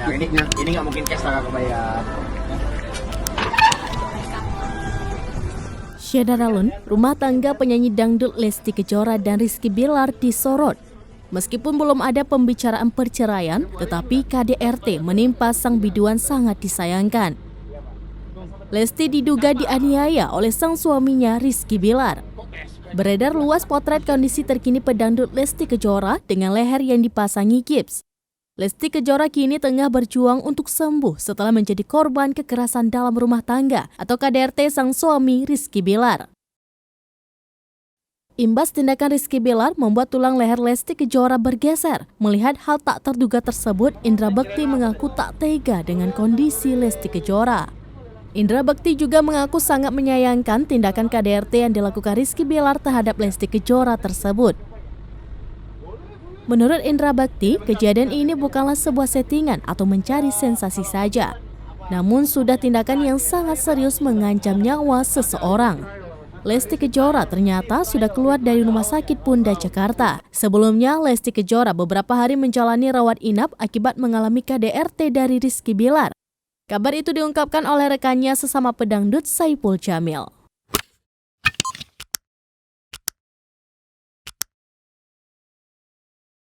Ya, ini nggak mungkin cash lah kebayar. Syeda Dalun, rumah tangga penyanyi dangdut Lesti Kejora dan Rizky Bilar disorot. Meskipun belum ada pembicaraan perceraian, tetapi KDRT menimpa sang biduan sangat disayangkan. Lesti diduga dianiaya oleh sang suaminya Rizky Bilar. Beredar luas potret kondisi terkini pedangdut Lesti Kejora dengan leher yang dipasangi gips. Lesti Kejora kini tengah berjuang untuk sembuh setelah menjadi korban kekerasan dalam rumah tangga atau KDRT sang suami Rizky Bilar. Imbas tindakan Rizky Bilar membuat tulang leher Lesti Kejora bergeser. Melihat hal tak terduga tersebut, Indra Bekti mengaku tak tega dengan kondisi Lesti Kejora. Indra Bekti juga mengaku sangat menyayangkan tindakan KDRT yang dilakukan Rizky Bilar terhadap Lesti Kejora tersebut. Menurut Indra Bekti, kejadian ini bukanlah sebuah settingan atau mencari sensasi saja, namun sudah tindakan yang sangat serius mengancam nyawa seseorang. Lesti Kejora ternyata sudah keluar dari Rumah Sakit Bunda Jakarta. Sebelumnya, Lesti Kejora beberapa hari menjalani rawat inap akibat mengalami KDRT dari Rizky Bilar. Kabar itu diungkapkan oleh rekannya sesama pedangdut Saipul Jamil.